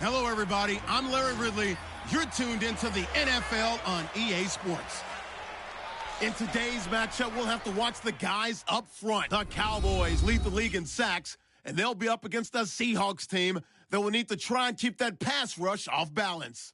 Hello, everybody. I'm Larry Ridley. You're tuned into the NFL on EA Sports. In today's matchup, we'll have to watch the guys up front. The Cowboys lead the league in sacks, and they'll be up against a Seahawks team that will need to try and keep that pass rush off balance.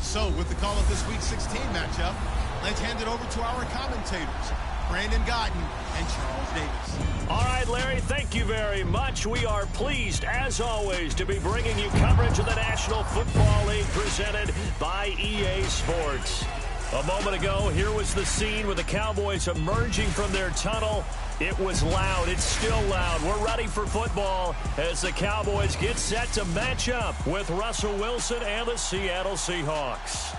So, with the call of this Week 16 matchup, let's hand it over to our commentators, Brandon Guyton and Charles Davis. All right, Larry, thank you very much. We are pleased, as always, to be bringing you coverage of the National Football League presented by EA Sports. A moment ago, here was the scene with the Cowboys emerging from their tunnel. It was loud. It's still loud. We're ready for football as the Cowboys get set to match up with Russell Wilson and the Seattle Seahawks.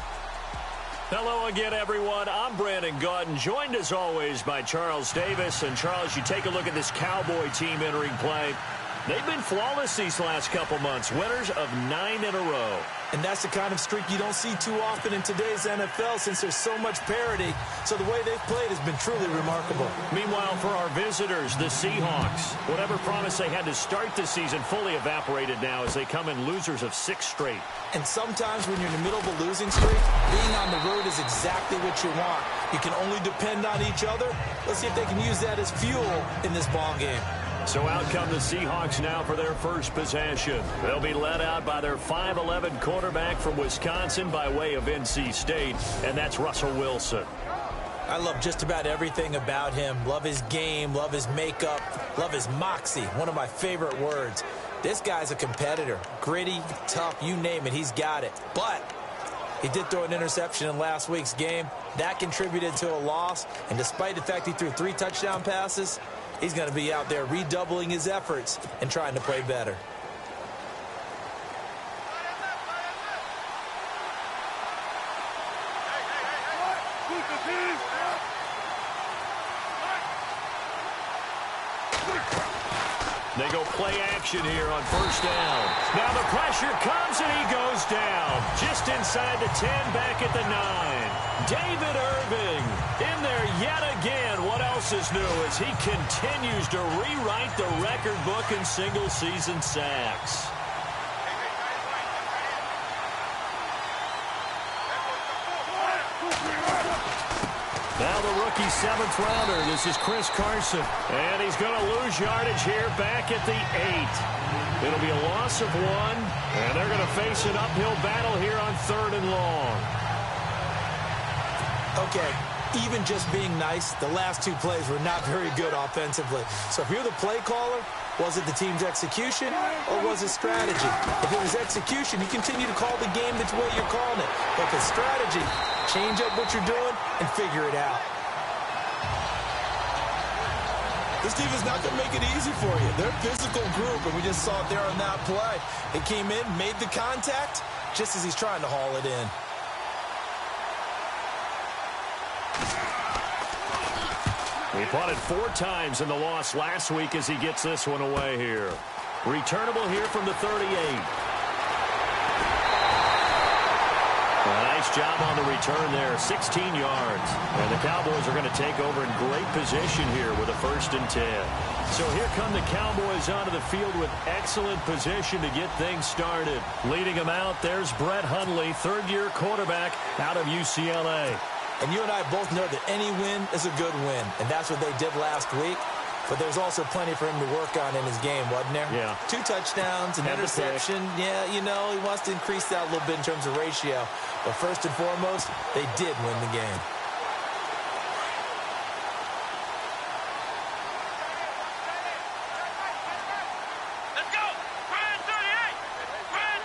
Hello again, everyone. I'm Brandon Guyton, joined as always by Charles Davis. And Charles, you take a look at this Cowboy team entering play. They've been flawless these last couple months, winners of 9 in a row. And that's the kind of streak you don't see too often in today's NFL since there's so much parity. So the way they've played has been truly remarkable. Meanwhile, for our visitors, the Seahawks, whatever promise they had to start the season fully evaporated now as they come in losers of 6 straight. And sometimes when you're in the middle of a losing streak, being on the road is exactly what you want. You can only depend on each other. Let's see if they can use that as fuel in this ball game. So out come the Seahawks now for their first possession. They'll be led out by their 5'11 quarterback from Wisconsin by way of NC State, and that's Russell Wilson. I love just about everything about him. Love his game, love his makeup, love his moxie, one of my favorite words. This guy's a competitor. Gritty, tough, you name it, he's got it. But he did throw an interception in last week's game. That contributed to a loss, and despite the fact he threw 3 touchdown passes, he's going to be out there redoubling his efforts and trying to play better. They go play action here on first down. Now the pressure comes and he goes down. Just inside the 10, back at the 9. David Irving in there yet again. What else is new as he continues to rewrite the record book in single-season sacks. Now the rookie 7th rounder. This is Chris Carson. And he's going to lose yardage here back at the 8. It'll be a loss of 1. And they're going to face an uphill battle here on 3rd and long. Okay, even just being nice, the last 2 plays were not very good offensively. So if you're the play caller, was it the team's execution or was it strategy? If it was execution, you continue to call the game the way you're calling it. But if it's strategy, change up what you're doing and figure it out. This team is not going to make it easy for you. They're a physical group, and we just saw it there on that play. They came in, made the contact, just as he's trying to haul it in. He punted 4 times in the loss last week as he gets this one away here. Returnable here from the 38. A nice job on the return there, 16 yards. And the Cowboys are going to take over in great position here with a 1st and 10. So here come the Cowboys onto the field with excellent position to get things started. Leading them out, there's Brett Hundley, 3rd-year quarterback out of UCLA. And you and I both know that any win is a good win, and that's what they did last week. But there's also plenty for him to work on in his game, wasn't there? Yeah. 2 touchdowns, an interception. Yeah, you know, he wants to increase that a little bit in terms of ratio. But first and foremost, they did win the game. Let's go! Ryan 38! Ryan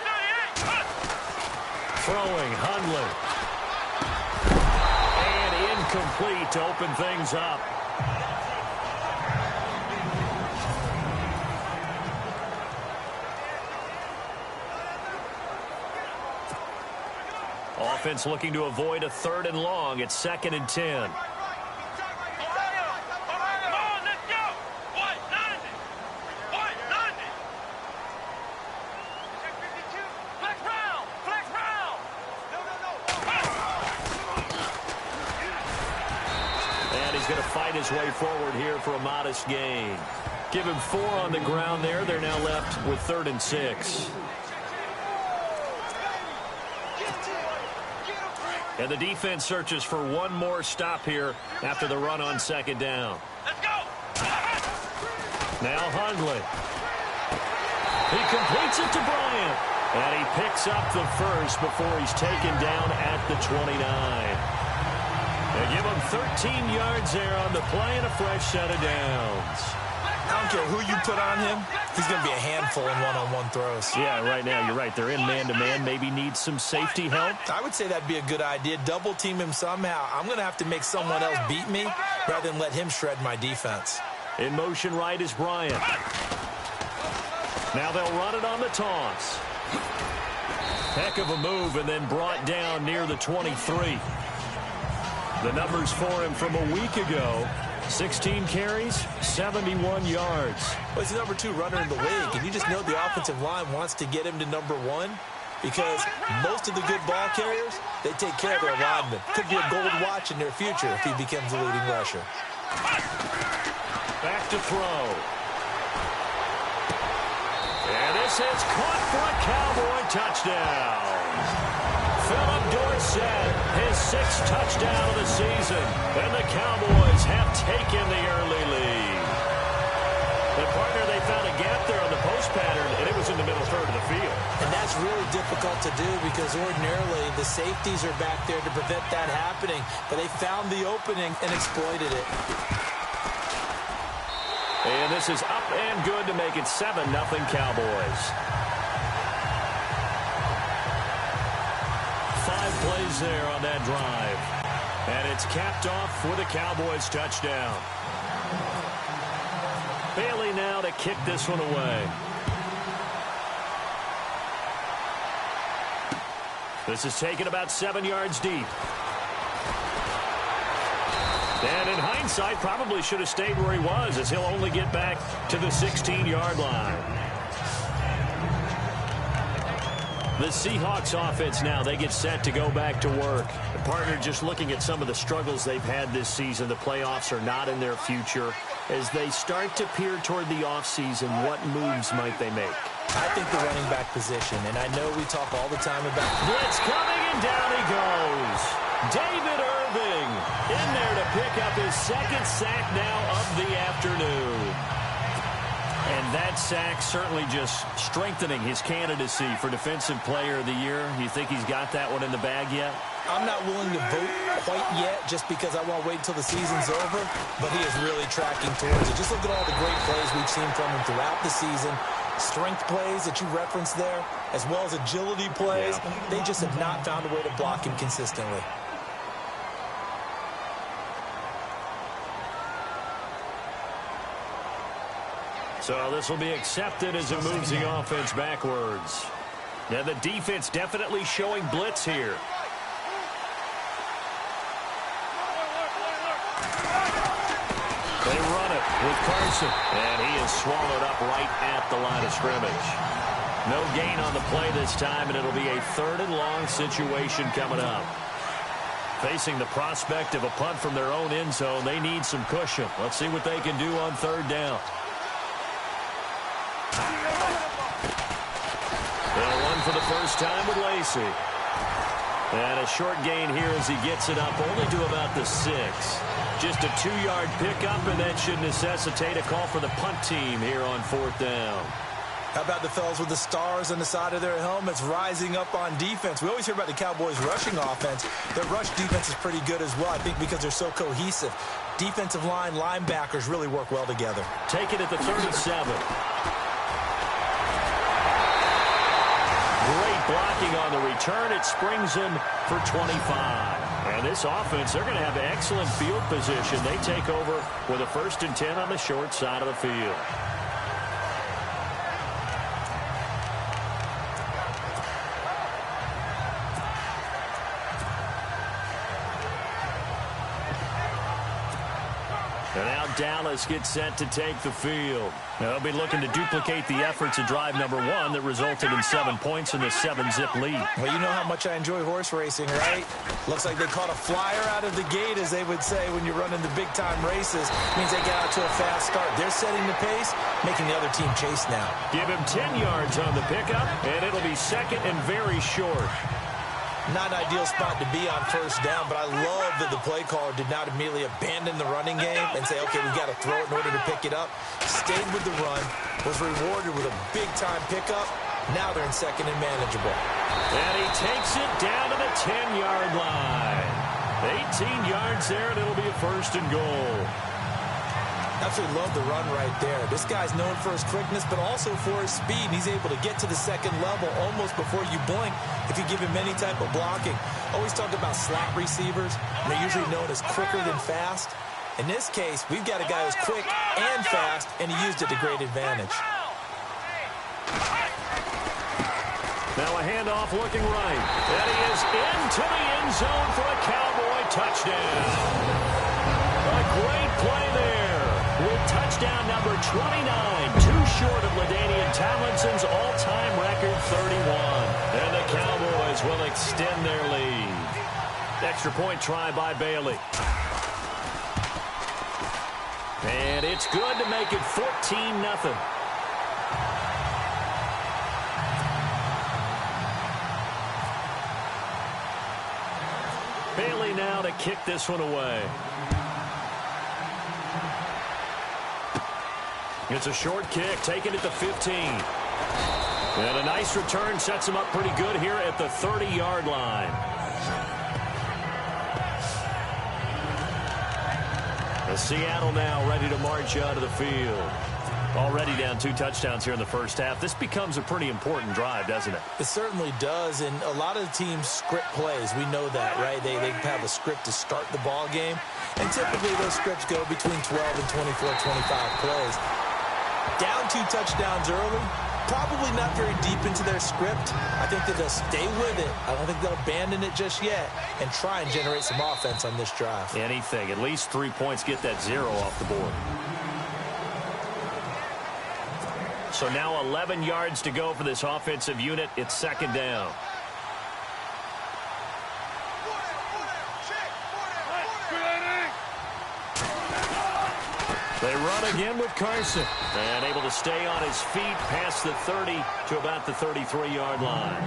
38! Throwing Hundley. Incomplete to open things up. Offense looking to avoid a 3rd and long. It's 2nd and 10. Going to fight his way forward here for a modest gain. Give him 4 on the ground there. They're now left with 3rd and 6. And the defense searches for one more stop here after the run on 2nd down. Let's go! Now Hundley. He completes it to Bryant. And he picks up the first before he's taken down at the 29. They give him 13 yards there on the play and a fresh set of downs. I don't care who you put on him. He's going to be a handful in one-on-one throws. Yeah, right now, you're right. They're in man-to-man. Maybe need some safety help. I would say that'd be a good idea. Double team him somehow. I'm going to have to make someone else beat me rather than let him shred my defense. In motion right is Bryant. Now they'll run it on the toss. Heck of a move, and then brought down near the 23. The numbers for him from a week ago: 16 carries, 71 yards. Well, he's the number 2 runner in the league, and you just know the offensive line wants to get him to number 1 because most of the good ball carriers, they take care of their linemen. Could be a gold watch in their future if he becomes a leading rusher. Back to throw. And this is caught for a Cowboy touchdown. Philip Dorsett, his 6th touchdown of the season. And the Cowboys have taken the early lead. The partner, they found a gap there on the post pattern, and it was in the middle third of the field. And that's really difficult to do because ordinarily the safeties are back there to prevent that happening. But they found the opening and exploited it. And this is up and good to make it 7-0 Cowboys. 5 plays there on that drive. And it's capped off with a Cowboys touchdown. Bailey now to kick this one away. This is taken about 7 yards deep. And in hindsight, probably should have stayed where he was, as he'll only get back to the 16-yard line. The Seahawks offense now, they get set to go back to work. The partner, just looking at some of the struggles they've had this season, the playoffs are not in their future. As they start to peer toward the offseason, what moves might they make? I think the running back position, and I know we talk all the time about blitz coming, and down he goes. David Irving in there to pick up his 2nd sack now of the afternoon. And that sack certainly just strengthening his candidacy for Defensive Player of the Year. You think he's got that one in the bag yet? I'm not willing to vote quite yet just because I want to wait until the season's over, but he is really tracking towards it. Just look at all the great plays we've seen from him throughout the season. Strength plays that you referenced there, as well as agility plays. Yeah. They just have not found a way to block him consistently. So this will be accepted as it moves the offense backwards. Now the defense definitely showing blitz here. They run it with Carson, and he is swallowed up right at the line of scrimmage. No gain on the play this time, and it'll be a 3rd and long situation coming up. Facing the prospect of a punt from their own end zone, they need some cushion. Let's see what they can do on 3rd down. They'll run for the first time with Lacey. And a short gain here as he gets it up only to about the 6. Just a 2-yard pickup, and that should necessitate a call for the punt team here on 4th down. How about the fellas with the stars on the side of their helmets rising up on defense? We always hear about the Cowboys' rushing offense. Their rush defense is pretty good as well, I think, because they're so cohesive. Defensive line, linebackers really work well together. Take it at the 37. Great blocking on the return. It springs him for 25. And this offense, they're going to have excellent field position. They take over with a 1st and 10 on the short side of the field. And now Dallas gets set to take the field. They'll be looking to duplicate the efforts of drive number 1 that resulted in 7 points in the 7-zip lead. Well, you know how much I enjoy horse racing, right? Looks like they caught a flyer out of the gate, as they would say when you're running the big-time races. Means they get out to a fast start. They're setting the pace, making the other team chase now. Give him 10 yards on the pickup, and it'll be second and very short. Not an ideal spot to be on first down, but I love that the play caller did not immediately abandon the running game and say, okay, we've got to throw it in order to pick it up. Stayed with the run, was rewarded with a big-time pickup. Now they're in second and manageable. And he takes it down to the 10-yard line. 18 yards there, and it'll be a first and goal. Absolutely love the run right there. This guy's known for his quickness, but also for his speed. He's able to get to the second level almost before you blink if you give him any type of blocking. Always talk about slot receivers. They're usually known as quicker than fast. In this case, we've got a guy who's quick and fast, and he used it to great advantage. Now a handoff looking right. And he is into the end zone for a Cowboy touchdown. A great play there. With touchdown number 29, too short of LaDainian Tomlinson's all-time record 31. And the Cowboys will extend their lead. Extra point try by Bailey. And it's good to make it 14-0. Bailey now to kick this one away. It's a short kick, taken at the 15. And a nice return sets him up pretty good here at the 30-yard line. Seattle now ready to march out of the field. Already down 2 touchdowns here in the first half. This becomes a pretty important drive, doesn't it? It certainly does, and a lot of the teams script plays. We know that, right? They have a script to start the ball game, and typically those scripts go between 12 and 24, 25 plays. Down 2 touchdowns early, probably not very deep into their script. I think that they'll stay with it. I don't think they'll abandon it just yet and try and generate some offense on this drive. Anything. At least 3 points, get that 0 off the board. So now 11 yards to go for this offensive unit. It's second down. They run again with Carson. And able to stay on his feet past the 30 to about the 33-yard line.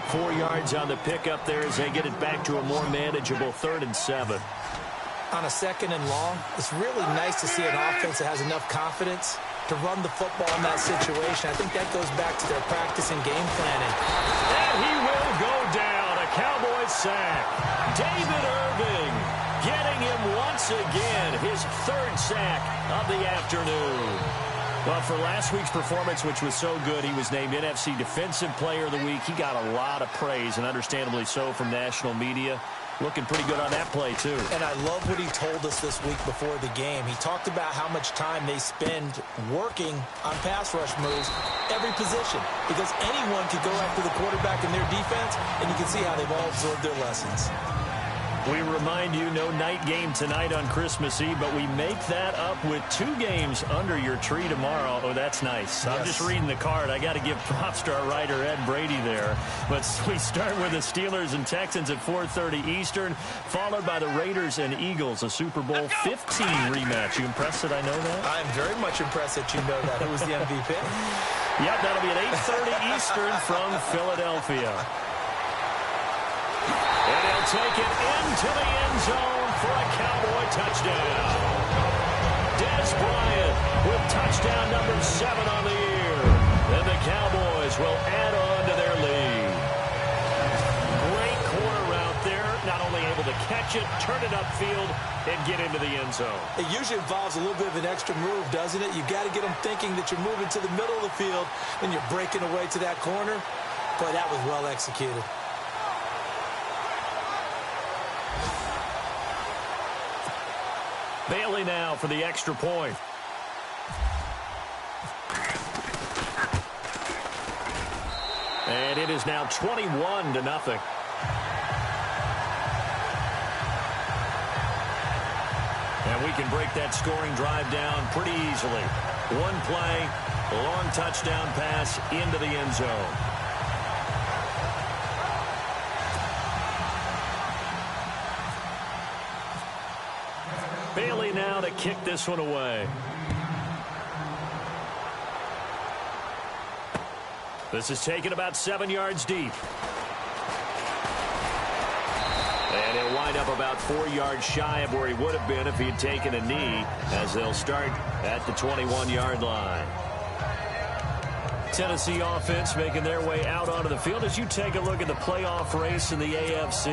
4 yards on the pickup there as they get it back to a more manageable 3rd and 7. On a 2nd and long, it's really nice to see an offense that has enough confidence to run the football in that situation. I think that goes back to their practice and game planning. And he will go down. A Cowboys sack. David Irving getting him once again. His 3rd sack of the afternoon. Well, for last week's performance, which was so good, he was named NFC Defensive Player of the Week. He got a lot of praise, and understandably so, from national media. Looking pretty good on that play, too. And I love what he told us this week before the game. He talked about how much time they spend working on pass rush moves, every position, because anyone could go after the quarterback in their defense, and you can see how they've all absorbed their lessons. We remind you, no night game tonight on Christmas Eve, but we make that up with 2 games under your tree tomorrow. Oh, that's nice. Yes. I'm just reading the card. I got to give props to our writer, Ed Brady, there. But we start with the Steelers and Texans at 4:30 Eastern, followed by the Raiders and Eagles, a Super Bowl 15 rematch. You impressed that I know that? I'm very much impressed that you know that. Who was the MVP? Yep, that'll be at 8:30 Eastern from Philadelphia. And he'll take it into the end zone for a Cowboy touchdown. Dez Bryant with touchdown number 7 on the year. And the Cowboys will add on to their lead. Great corner route there. Not only able to catch it, turn it upfield, and get into the end zone. It usually involves a little bit of an extra move, doesn't it? You've got to get them thinking that you're moving to the middle of the field and you're breaking away to that corner. Boy, that was well executed. Bailey now for the extra point. And it is now And we can break that scoring drive down pretty easily. One play, a long touchdown pass into the end zone. Bailey now to kick this one away. This is taken about 7 yards deep. And he'll wind up about 4 yards shy of where he would have been if he had taken a knee, as they'll start at the 21-yard line. Tennessee offense making their way out onto the field as you take a look at the playoff race in the AFC.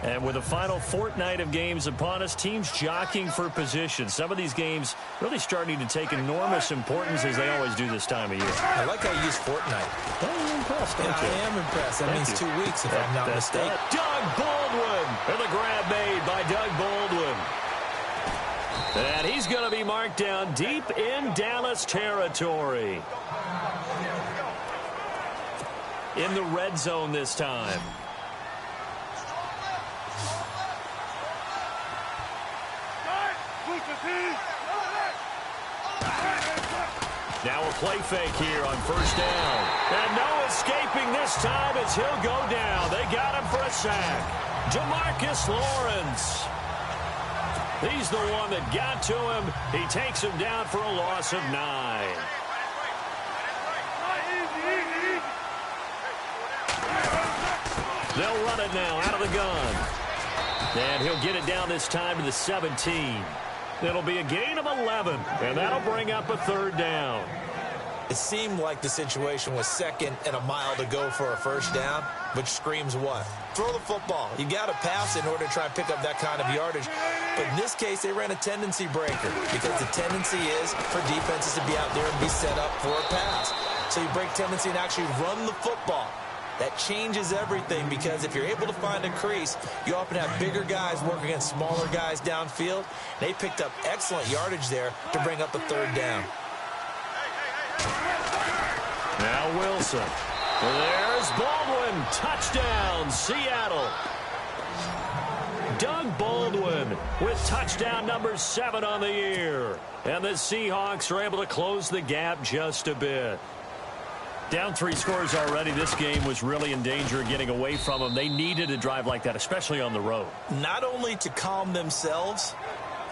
And with the final fortnight of games upon us, teams jockeying for position. Some of these games really starting to take enormous importance as they always do this time of year. I like how you use fortnight. I'm impressed, don't you? I am impressed. That means 2 weeks, if I'm not mistaken. Doug Baldwin. And the grab made by Doug Baldwin. And he's going to be marked down deep in Dallas territory. In the red zone this time. Now a play fake here on first down. And no escaping this time as he'll go down. They got him for a sack. Demarcus Lawrence. He's the one that got to him. He takes him down for a loss of 9. They'll run it now out of the gun. And he'll get it down this time to the 17. It'll be a gain of 11, and that'll bring up a third down. It seemed like the situation was second and a mile to go for a first down, which screams what? Throw the football. You got to pass in order to try and pick up that kind of yardage. But in this case, they ran a tendency breaker because the tendency is for defenses to be out there and be set up for a pass. So you break tendency and actually run the football. That changes everything because if you're able to find a crease, you often have bigger guys working against smaller guys downfield. They picked up excellent yardage there to bring up a third down. Now Wilson. There's Baldwin. Touchdown, Seattle. Doug Baldwin with touchdown number 7 on the year. And the Seahawks are able to close the gap just a bit. Down 3 scores already. This game was really in danger of getting away from them. They needed a drive like that, especially on the road. Not only to calm themselves,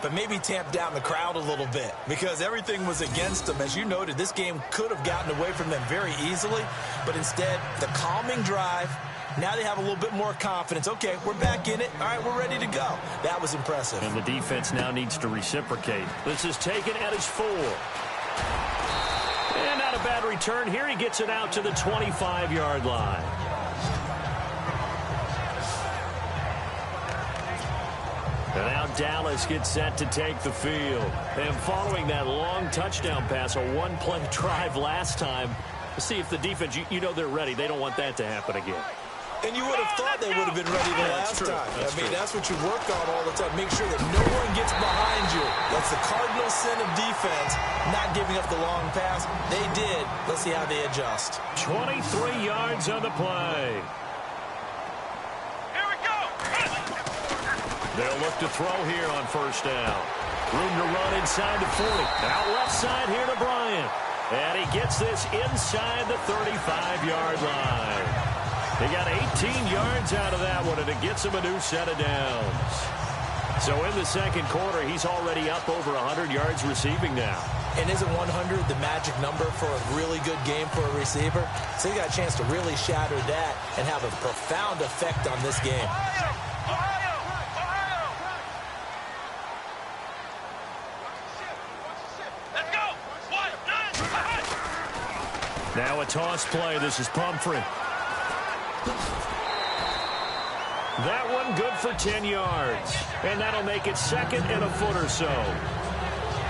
but maybe tamp down the crowd a little bit because everything was against them. As you noted, this game could have gotten away from them very easily, but instead, the calming drive, now they have a little bit more confidence. Okay, we're back in it. All right, we're ready to go. That was impressive. And the defense now needs to reciprocate. This is taken at his 4. And not a bad return here. He gets it out to the 25-yard line. And now Dallas gets set to take the field. And following that long touchdown pass, a one-play drive last time, to see if the defense, you know they're ready. They don't want that to happen again. And you would have thought they would have been ready the last time. That's what you work on all the time. Make sure that no one gets behind you. That's the cardinal sin of defense, not giving up the long pass. They did. Let's see how they adjust. 23 yards on the play. Here we go. They'll look to throw here on first down. Room to run inside the 40. Out left side here to Bryant. And he gets this inside the 35-yard line. He got 18 yards out of that one, and it gets him a new set of downs. So in the second quarter, he's already up over 100 yards receiving now. And isn't 100 the magic number for a really good game for a receiver? So he got a chance to really shatter that and have a profound effect on this game. Let's go. Now a toss play. This is Pumphrey. That one good for 10 yards. And that'll make it second and a foot or so.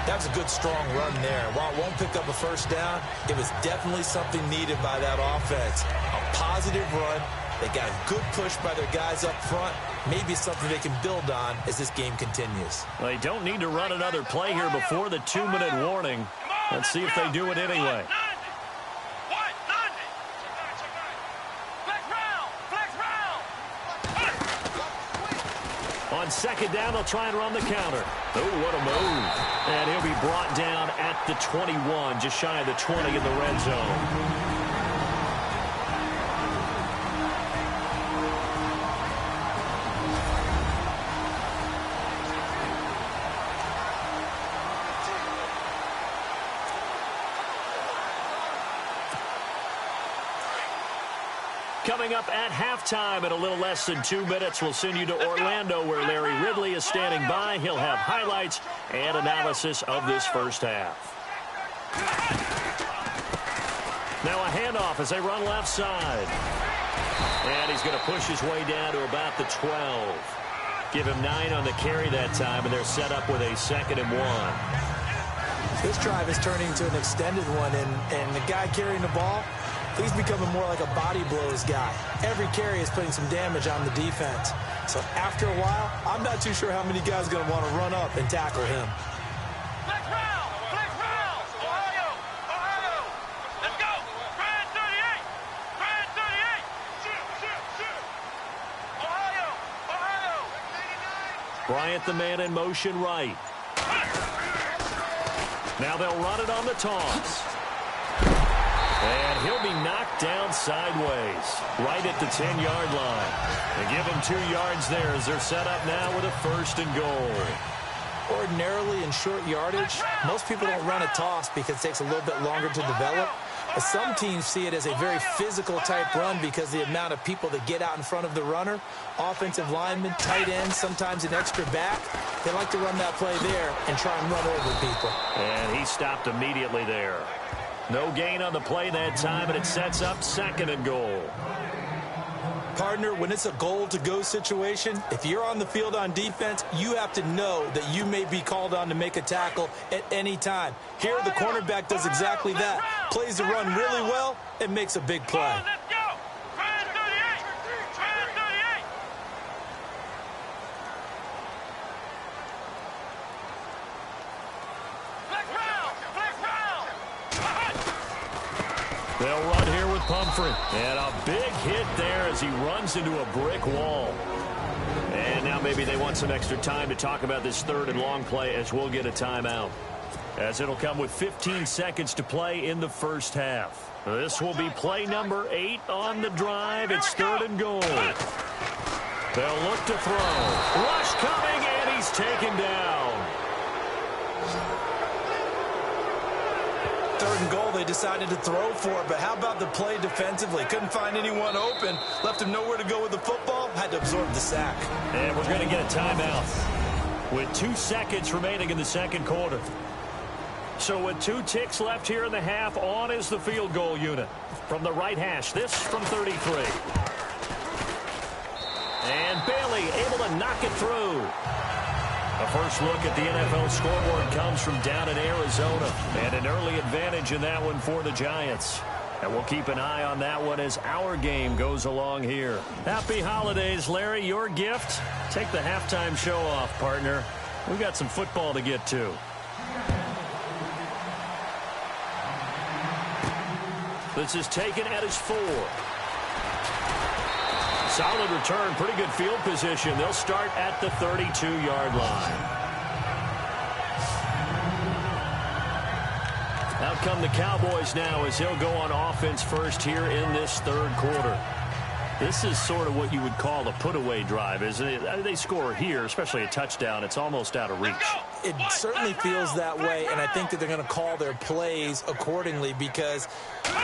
That was a good, strong run there. While it won't pick up a first down, it was definitely something needed by that offense. A positive run. They got a good push by their guys up front. Maybe something they can build on as this game continues. Well, they don't need to run another play here before the 2-minute warning. Let's see if they do it anyway. On second down, they'll try and run the counter. Oh, what a move. And he'll be brought down at the 21, just shy of the 20 in the red zone. Coming up at halftime in a little less than 2 minutes, we'll send you to Orlando where Larry Ridley is standing by. He'll have highlights and analysis of this first half. Now a handoff as they run left side. And he's going to push his way down to about the 12. Give him 9 on the carry that time, and they're set up with a 2nd and 1. This drive is turning into an extended one, and the guy carrying the ball, he's becoming more like a body blows guy. Every carry is putting some damage on the defense. So after a while, I'm not too sure how many guys are going to want to run up and tackle him. Flex round! Flex round! Ohio! Ohio! Let's go! Brand 38! Brand 38! Shoot! Ohio! Ohio! Bryant the man in motion right. Now they'll run it on the toss. And he'll be knocked down sideways right at the 10-yard line. They give him 2 yards there as they're set up now with a 1st and goal. Ordinarily in short yardage, most people don't run a toss because it takes a little bit longer to develop. But some teams see it as a very physical type run because the amount of people that get out in front of the runner, offensive linemen, tight ends, sometimes an extra back, they like to run that play there and try and run over people. And he stopped immediately there. No gain on the play that time, and it sets up 2nd and goal. Partner, when it's a goal-to-go situation, if you're on the field on defense, you have to know that you may be called on to make a tackle at any time. Here, the cornerback does exactly that. Plays the run really well and makes a big play. Let's go! Brand 38! Brand 38! Flex round! Flex round! They'll run here with Pumphrey. And a big hit there as he runs into a brick wall. And now maybe they want some extra time to talk about this 3rd and long play as we'll get a timeout. As it'll come with 15 seconds to play in the first half. This will be play number 8 on the drive. It's 3rd and goal. They'll look to throw. Rush coming, and he's taken down. 3rd and goal, they decided to throw for it, but how about the play defensively? Couldn't find anyone open, left him nowhere to go with the football, had to absorb the sack. And we're going to get a timeout with 2 seconds remaining in the 2nd quarter. So with 2 ticks left here in the half, on is the field goal unit. From the right hash, this from 33. And Bailey able to knock it through. A first look at the NFL scoreboard comes from down in Arizona. And an early advantage in that one for the Giants. And we'll keep an eye on that one as our game goes along here. Happy holidays, Larry. Your gift? Take the halftime show off, partner. We've got some football to get to. This is taken at his 4. Solid return, pretty good field position. They'll start at the 32-yard line. Out come the Cowboys now as he'll go on offense first here in this 3rd quarter. This is sort of what you would call a put-away drive, isn't it? They score here, especially a touchdown. It's almost out of reach. It certainly feels that way, and I think that they're going to call their plays accordingly because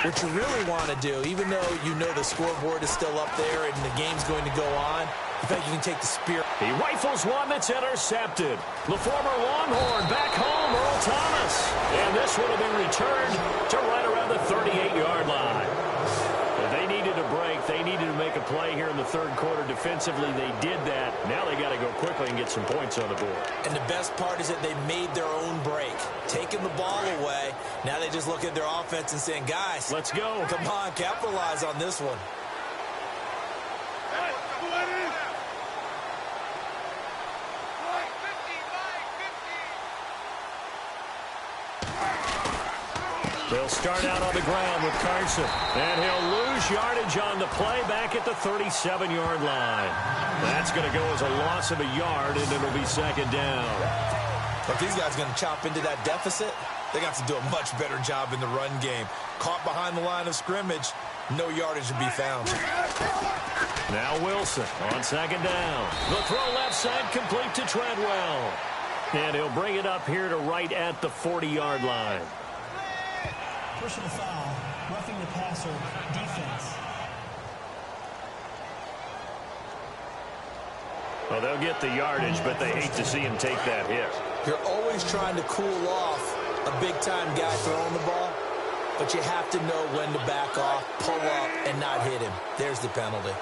what you really want to do, even though you know the scoreboard is still up there and the game's going to go on, in fact, you can take the spear. He rifles one that's intercepted. The former Longhorn back home, Earl Thomas. And this one will be returned to right around the 38-yard line. They needed a break. They needed to make a play here in the 3rd quarter. Defensively, they did that. Now they got to go quickly and get some points on the board. And the best part is that they made their own break, taking the ball away. Now they just look at their offense and saying, guys, let's go. Come on, capitalize on this one. They'll start out on the ground with Carson. And he'll lose yardage on the play back at the 37-yard line. That's going to go as a loss of a yard, and it'll be 2nd down. If these guys are going to chop into that deficit, they got to do a much better job in the run game. Caught behind the line of scrimmage, no yardage to be found. Now Wilson on second down. The throw left side complete to Treadwell. And he'll bring it up here to right at the 40-yard line. Personal foul, roughing the passer, defense. Well, they'll get the yardage, but they hate to see him take that hit. You're always trying to cool off a big-time guy throwing the ball, but you have to know when to back off, pull up, and not hit him. There's the penalty.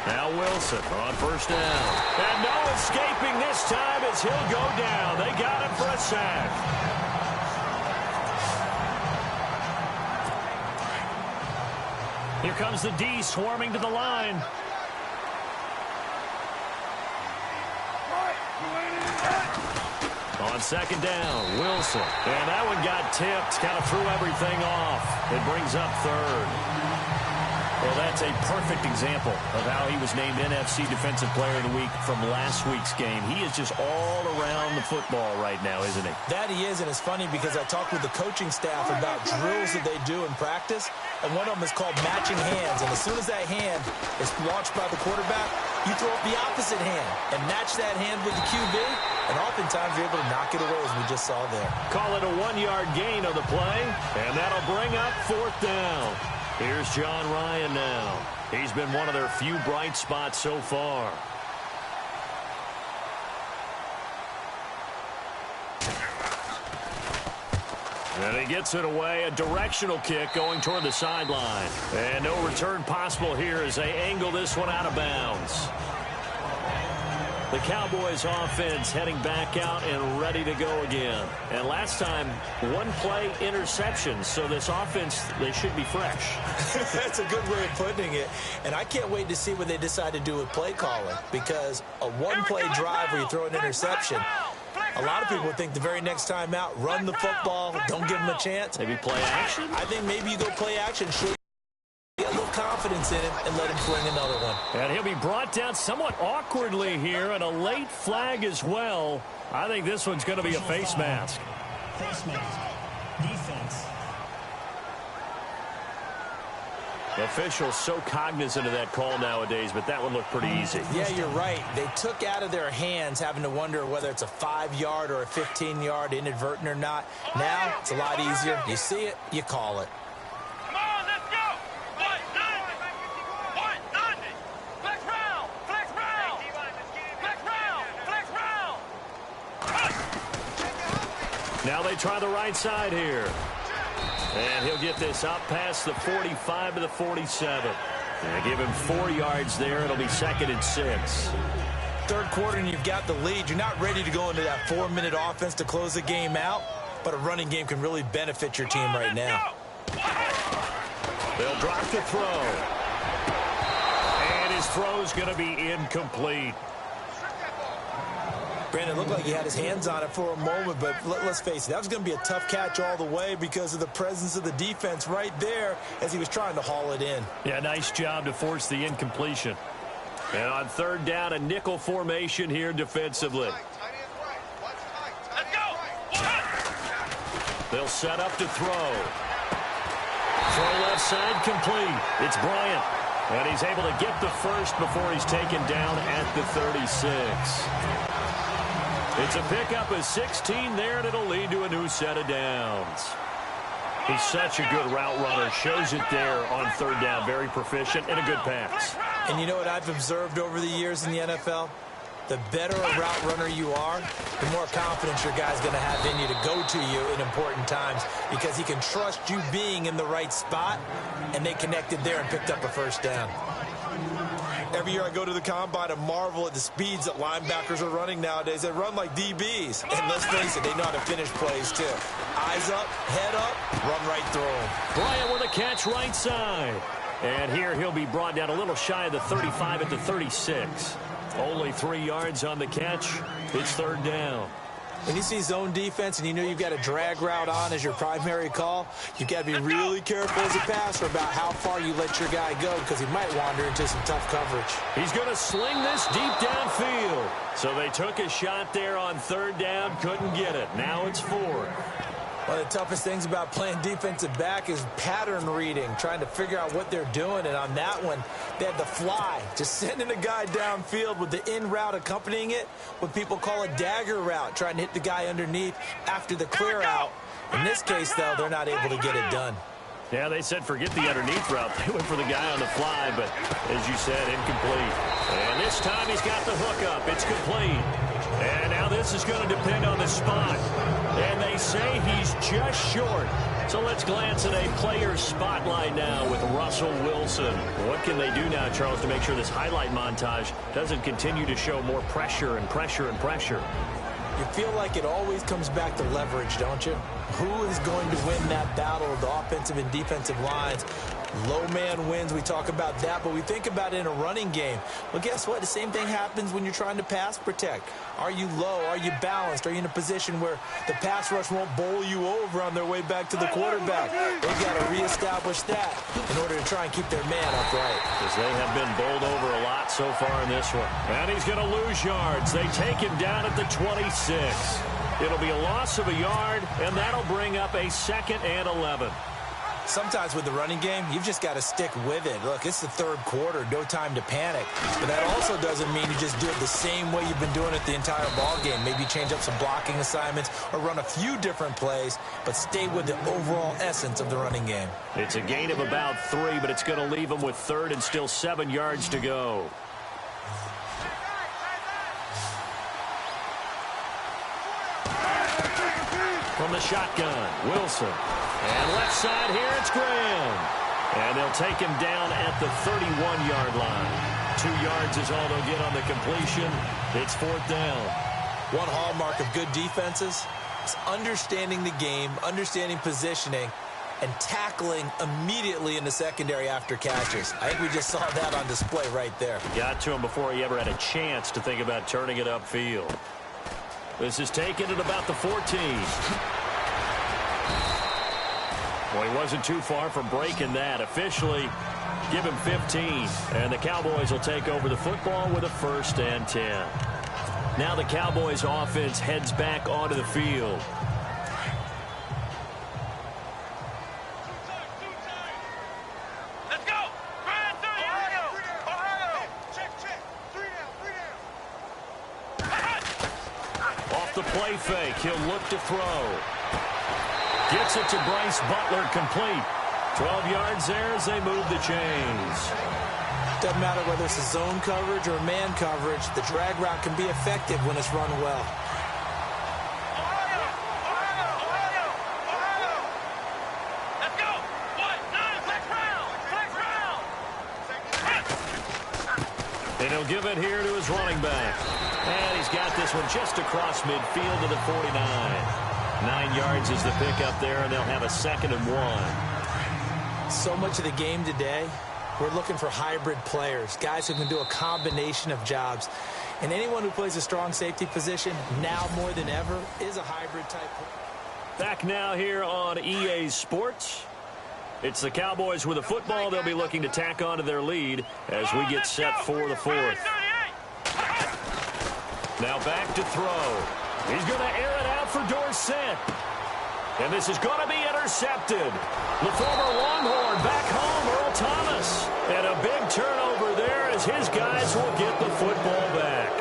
Now Wilson on first down. And no escaping this time as he'll go down. They got him for a sack. Here comes the D swarming to the line. On second down, Wilson. And that one got tipped, kind of threw everything off. It brings up third. Well, that's a perfect example of how he was named NFC Defensive Player of the Week from last week's game. He is just all around the football right now, isn't he? That he is, and it's funny because I talked with the coaching staff about drills that they do in practice, and one of them is called matching hands. And as soon as that hand is launched by the quarterback, you throw up the opposite hand and match that hand with the QB, and oftentimes you're able to knock it away, as we just saw there. Call it a 1-yard gain on the play, and that'll bring up fourth down. Here's John Ryan now. He's been one of their few bright spots so far. And he gets it away, a directional kick going toward the sideline. And no return possible here as they angle this one out of bounds. The Cowboys offense heading back out and ready to go again. And last time, one play interception. So this offense, they should be fresh. That's a good way of putting it. And I can't wait to see what they decide to do with play calling. Because a one-play drive where you throw an interception, a lot of people think the very next time out, run the football, don't give them a chance. Maybe play action? I think maybe you go play action, show get a little confidence in him, and let him fling another one. And he'll be brought down somewhat awkwardly here, and a late flag as well. I think this one's going to be a face mask. Face mask. Defense. Officials so cognizant of that call nowadays, but that one looked pretty easy. Yeah, you're right. They took out of their hands having to wonder whether it's a 5-yard or a 15-yard inadvertent or not. Now, it's a lot easier. You see it, you call it. Come on, let's go. 190. Flex round. Flex round. Flex round. Flex round. Now they try the right side here. And he'll get this up past the 45 to the 47. And give him 4 yards there. It'll be 2nd and 6. Third quarter and you've got the lead. You're not ready to go into that 4-minute offense to close the game out, but a running game can really benefit your team right now. They'll drop the throw. And his throw's going to be incomplete. Brandon, it looked like he had his hands on it for a moment, but let's face it, that was going to be a tough catch all the way because of the presence of the defense right there as he was trying to haul it in. Yeah, nice job to force the incompletion. And on third down, a nickel formation here defensively. Let's go. They'll set up to throw. Throw left side complete. It's Bryant. And he's able to get the first before he's taken down at the 36. It's a pickup of 16 there, and it'll lead to a new set of downs. He's such a good route runner. Shows it there on third down. Very proficient and a good pass. And you know what I've observed over the years in the NFL? The better a route runner you are, the more confidence your guy's going to have in you to go to you in important times because he can trust you being in the right spot, and they connected there and picked up a first down. Every year I go to the combine and marvel at the speeds that linebackers are running nowadays. They run like DBs. And let's face it, they know how to finish plays too. Eyes up, head up, run right through them. Bryant with a catch right side. And here he'll be brought down a little shy of the 35 at the 36. Only 3 yards on the catch. It's third down. When you see zone defense and you know you've got a drag route on as your primary call, you've got to be really careful as a passer about how far you let your guy go because he might wander into some tough coverage. He's going to sling this deep downfield. So they took a shot there on third down, couldn't get it. Now it's 4. One of the toughest things about playing defensive back is pattern reading, trying to figure out what they're doing. And on that one, they had the fly, just sending a guy downfield with the in route accompanying it, what people call a dagger route, trying to hit the guy underneath after the clear out. In this case, though, they're not able to get it done. Yeah, they said forget the underneath route. They went for the guy on the fly, but as you said, incomplete. And this time he's got the hook up. It's complete. And now this is going to depend on the spot. And they say he's just short. So let's glance at a player's spotlight now with Russell Wilson. What can they do now, Charles, to make sure this highlight montage doesn't continue to show more pressure and pressure and pressure? You feel like it always comes back to leverage, don't you? Who is going to win that battle of the offensive and defensive lines? Low man wins. We talk about that, but we think about it in a running game. Well, guess what? The same thing happens when you're trying to pass protect. Are you low? Are you balanced? Are you in a position where the pass rush won't bowl you over on their way back to the quarterback? They've got to reestablish that in order to try and keep their man upright. Because they have been bowled over a lot so far in this one. And he's going to lose yards. They take him down at the 26. It'll be a loss of a yard, and that'll bring up a 2nd and 11. Sometimes with the running game, you've just got to stick with it. Look, it's the third quarter, no time to panic. But that also doesn't mean you just do it the same way you've been doing it the entire ball game. Maybe change up some blocking assignments or run a few different plays, but stay with the overall essence of the running game. It's a gain of about 3, but it's going to leave them with 3rd and still 7 yards to go. From the shotgun, Wilson. And left side here, it's Graham. And they'll take him down at the 31-yard line. 2 yards is all they'll get on the completion. It's 4th down. One hallmark of good defenses is understanding the game, understanding positioning, and tackling immediately in the secondary after catches. I think we just saw that on display right there. Got to him before he ever had a chance to think about turning it upfield. This is taken at about the 14. Well, he wasn't too far from breaking that. Officially, give him 15. And the Cowboys will take over the football with a 1st and 10. Now the Cowboys offense heads back onto the field. Let's go! Ohio! Check. 3 down. Off the play fake, he'll look to throw. Gets it to Bryce Butler, complete. 12 yards there as they move the chains. Doesn't matter whether it's a zone coverage or man coverage, the drag route can be effective when it's run well. Ohio! Let's go! 1-9, flex round! And he'll give it here to his running back. And he's got this one just across midfield to the 49. 9 yards is the pickup there, and they'll have a 2nd and 1. So much of the game today, we're looking for hybrid players, guys who can do a combination of jobs. And anyone who plays a strong safety position, now more than ever, is a hybrid type player. Back now here on EA Sports. It's the Cowboys with a football. They'll be looking to tack onto their lead as we get set for the 4th. Now back to throw. He's going to air it out for Dorsett. And this is going to be intercepted. The former Longhorn back home, Earl Thomas. And a big turnover there as his guys will get the football back.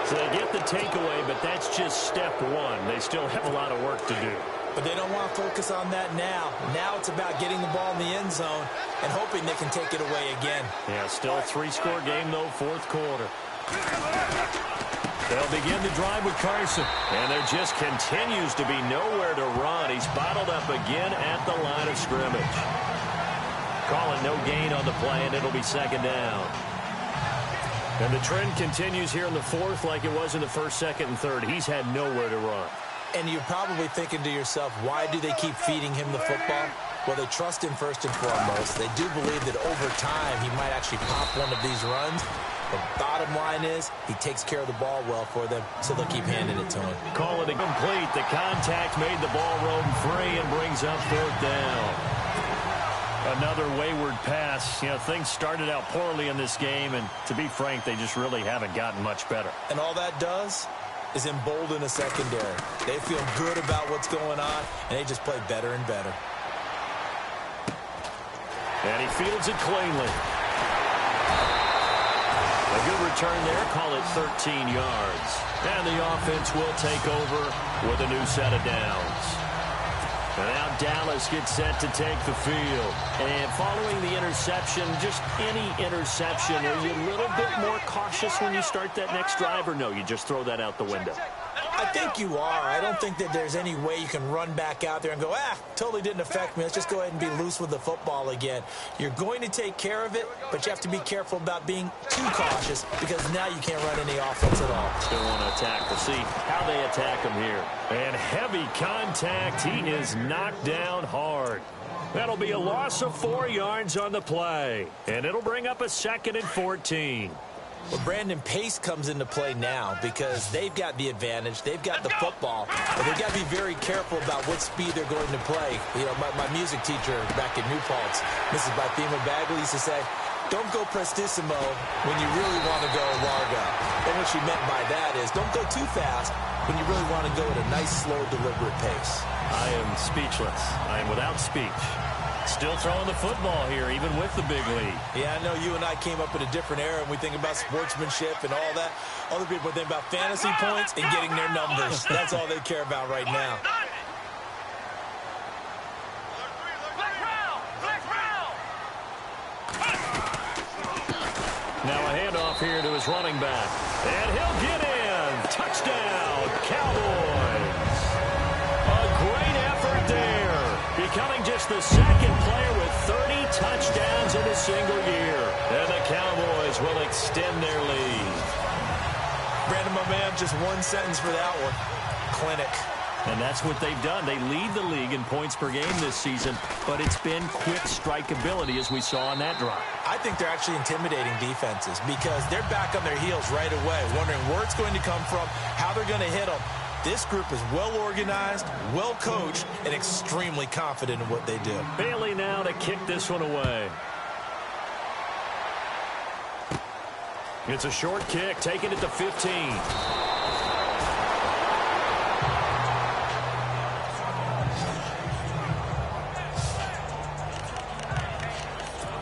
So they get the takeaway, but that's just step 1. They still have a lot of work to do. But they don't want to focus on that now. Now it's about getting the ball in the end zone and hoping they can take it away again. Yeah, still a 3-score game, though, 4th quarter. They'll begin the drive with Carson. And there just continues to be nowhere to run. He's bottled up again at the line of scrimmage. Call it no gain on the play, and it'll be 2nd down. And the trend continues here in the 4th like it was in the 1st, 2nd, and 3rd. He's had nowhere to run. And you're probably thinking to yourself, why do they keep feeding him the football? Well, they trust him first and foremost. They do believe that over time he might actually pop one of these runs. The bottom line is he takes care of the ball well for them, so they'll keep handing it to him. Call it incomplete. The contact made the ball roam free and brings up 4th down. Another wayward pass. You know, things started out poorly in this game, and to be frank, they just really haven't gotten much better. And all that does is embolden a secondary. They feel good about what's going on, and they just play better and better. And he fields it cleanly. A good return there. Call it 13 yards. And the offense will take over with a new set of downs. And now Dallas gets set to take the field. And following the interception, just any interception, are you a little bit more cautious when you start that next drive, or no, you just throw that out the window? I think you are. I don't think that there's any way you can run back out there and go, totally didn't affect me. Let's just go ahead and be loose with the football again. You're going to take care of it, but you have to be careful about being too cautious because now you can't run any offense at all. Still want to attack. We'll see how they attack him here. And heavy contact. He is knocked down hard. That'll be a loss of 4 yards on the play. And it'll bring up a 2nd and 14. Well, Brandon, pace comes into play now because they've got the advantage. They've got the football, but they've got to be very careful about what speed they're going to play. You know, my music teacher back in New Paltz, Mrs. Bythema Bagley, used to say, don't go prestissimo when you really want to go largo. And what she meant by that is don't go too fast when you really want to go at a nice, slow, deliberate pace. I am speechless. I am without speech. Still throwing the football here, even with the big lead. Yeah, I know you and I came up in a different era, and we think about sportsmanship and all that. Other people think about fantasy points and getting their numbers. That's all they care about right now. Now a handoff here to his running back. And he'll get in. Touchdown, Cowboys. A great effort there. Becoming just the 2nd player with 30 touchdowns in a single year. And the Cowboys will extend their lead. Brandon, my man, just one sentence for that one. Clinic. And that's what they've done. They lead the league in points per game this season, but it's been quick strike ability as we saw on that drive. I think they're actually intimidating defenses because they're back on their heels right away, wondering where it's going to come from, how they're going to hit them. This group is well organized, well coached, and extremely confident in what they do. Bailey now to kick this one away. It's a short kick, taking it to 15.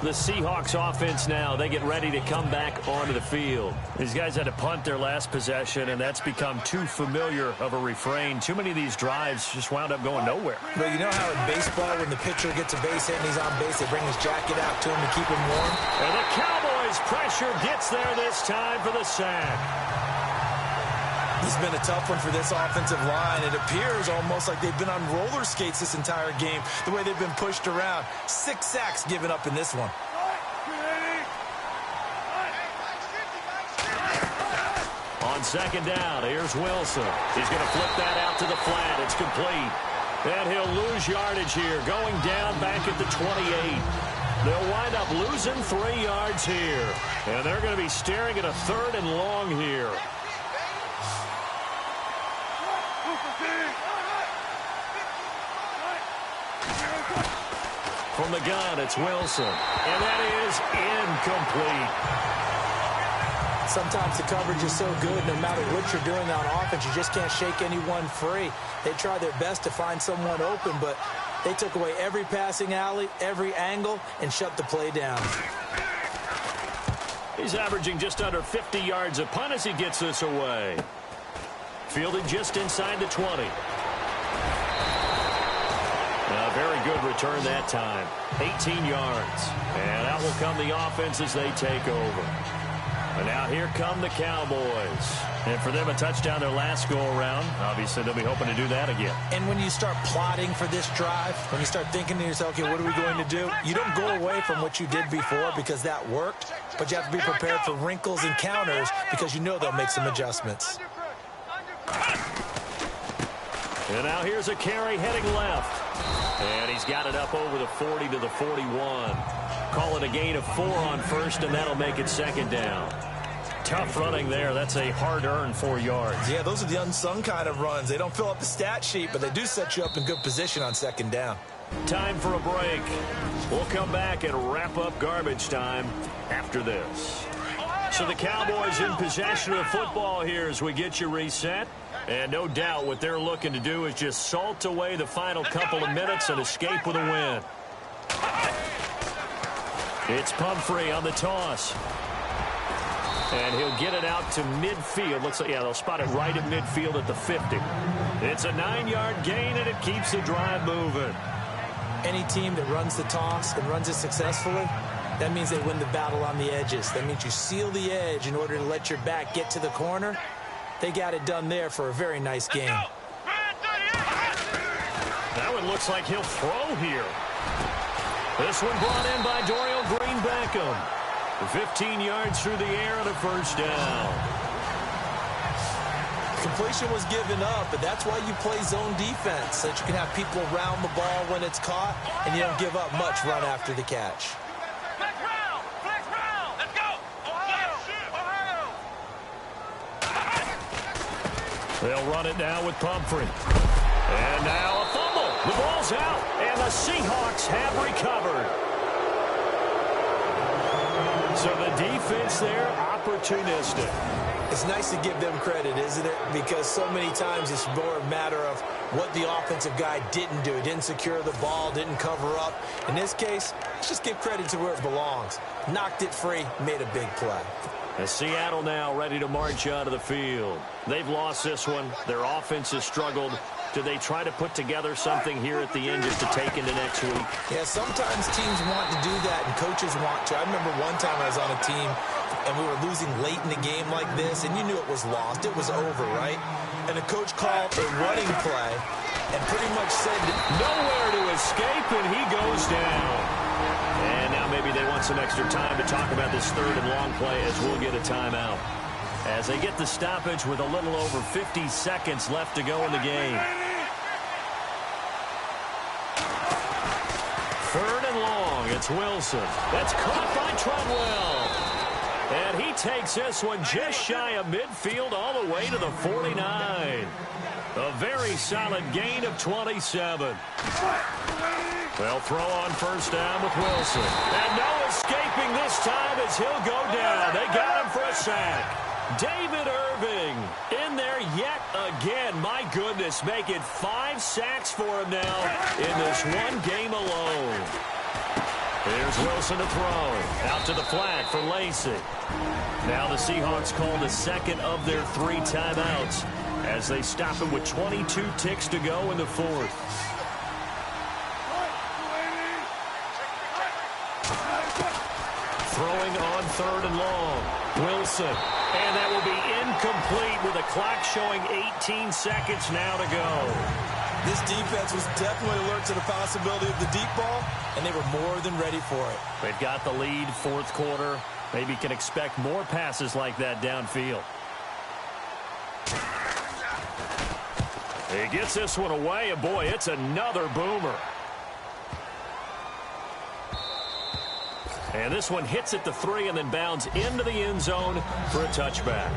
The Seahawks offense now, they get ready to come back onto the field. These guys had to punt their last possession, and that's become too familiar of a refrain. Too many of these drives just wound up going nowhere. But you know how in baseball, when the pitcher gets a base hit and he's on base, they bring his jacket out to him to keep him warm? And the Cowboys' pressure gets there this time for the sack. This has been a tough one for this offensive line. It appears almost like they've been on roller skates this entire game, the way they've been pushed around. 6 sacks given up in this one. On 2nd down, here's Wilson. He's going to flip that out to the flat. It's complete. And he'll lose yardage here, going down back at the 28. They'll wind up losing 3 yards here. And they're going to be staring at a 3rd and long here. From the gun, it's Wilson. And that is incomplete. Sometimes the coverage is so good, no matter what you're doing on offense, you just can't shake anyone free. They try their best to find someone open, but they took away every passing alley, every angle, and shut the play down. He's averaging just under 50 yards a punt as he gets this away. Fielded just inside the 20. A very good return that time. 18 yards. And out will come the offense as they take over. And now here come the Cowboys. And for them, a touchdown their last go-around. Obviously, they'll be hoping to do that again. And when you start plotting for this drive, when you start thinking to yourself, okay, what are we going to do? You don't go away from what you did before because that worked, but you have to be prepared for wrinkles and counters because you know they'll make some adjustments. And now here's a carry heading left. And he's got it up over the 40 to the 41. Call it a gain of 4 on 1st, and that'll make it 2nd down. Tough running there. That's a hard-earned 4 yards. Yeah, those are the unsung kind of runs. They don't fill up the stat sheet, but they do set you up in good position on second down. Time for a break. We'll come back and wrap up garbage time after this. So the Cowboys in possession of football here as we get you reset. And no doubt what they're looking to do is just salt away the final couple of minutes and escape with a win. It's Pumphrey on the toss. And he'll get it out to midfield. Looks like, yeah, they'll spot it right at midfield at the 50. It's a 9-yard gain, and it keeps the drive moving. Any team that runs the toss and runs it successfully, that means they win the battle on the edges. That means you seal the edge in order to let your back get to the corner. They got it done there for a very nice game. That one looks like he'll throw here. This one brought in by Dorial Green-Beckham. 15 yards through the air and a first down. Completion was given up, but that's why you play zone defense, so that you can have people around the ball when it's caught, and you don't give up much run after the catch. Flex round! Flex round! Let's go! Ohio! They'll run it now with Pumphrey. And now a fumble. The ball's out, and the Seahawks have recovered. So the defense there, opportunistic. It's nice to give them credit, isn't it? Because so many times it's more a matter of what the offensive guy didn't do. Didn't secure the ball, didn't cover up. In this case, let's just give credit to where it belongs. Knocked it free, made a big play. As Seattle now ready to march out of the field. They've lost this one. Their offense has struggled. Do they try to put together something here at the end just to take into next week? Yeah, sometimes teams want to do that and coaches want to. I remember one time I was on a team and we were losing late in the game like this, and you knew it was lost. It was over, right? And the coach called a running play and pretty much said nowhere to escape, and he goes down. And now maybe they want some extra time to talk about this third and long play as we'll get a timeout. As they get the stoppage with a little over 50 seconds left to go in the game. Third and long, it's Wilson. That's caught by Treadwell. And he takes this one just shy of midfield all the way to the 49. A very solid gain of 27. They'll throw on first down with Wilson. And no escaping this time as he'll go down. They got him for a sack. David Irving in there yet again. My goodness, make it 5 sacks for him now in this one game alone. Here's Wilson to throw. Out to the flat for Lacey. Now the Seahawks call the second of their 3 timeouts as they stop him with 22 ticks to go in the fourth. Throwing on third and long. Wilson. And that will be incomplete with the clock showing 18 seconds now to go. this defense was definitely alert to the possibility of the deep ball, and they were more than ready for it. They've got the lead, fourth quarter. Maybe can expect more passes like that downfield. He gets this one away, and boy, it's another boomer. And this one hits at the 3 and then bounds into the end zone for a touchback.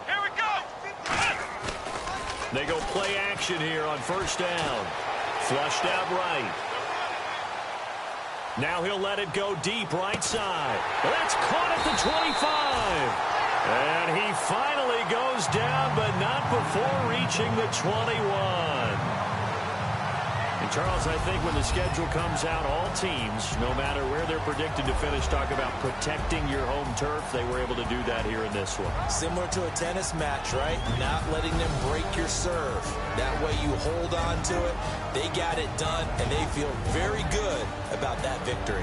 Here we go. They go play action here on first down. Flushed out right. Now he'll let it go deep right side. That's caught at the 25. And he finally goes down, but not before reaching the 21. And Charles, I think when the schedule comes out, all teams, no matter where they're predicted to finish, talk about protecting your home turf. They were able to do that here in this one. Similar to a tennis match, right? Not letting them break your serve. That way you hold on to it. They got it done, and they feel very good about that victory.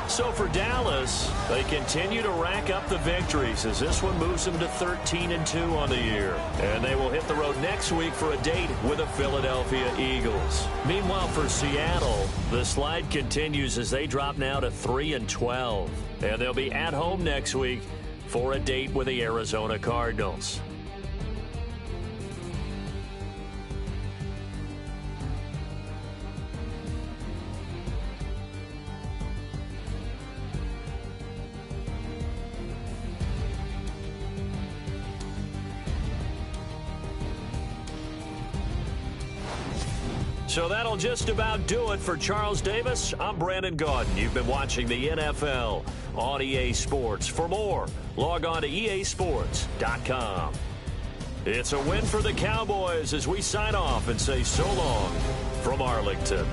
So for Dallas, they continue to rack up the victories as this one moves them to 13-2 on the year. And they will hit the road next week for a date with the Philadelphia Eagles. Meanwhile, for Seattle, the slide continues as they drop now to 3-12. And they'll be at home next week for a date with the Arizona Cardinals. So that'll just about do it for Charles Davis. I'm Brandon Gaudin. You've been watching the NFL on EA Sports. For more, log on to easports.com. It's a win for the Cowboys as we sign off and say so long from Arlington.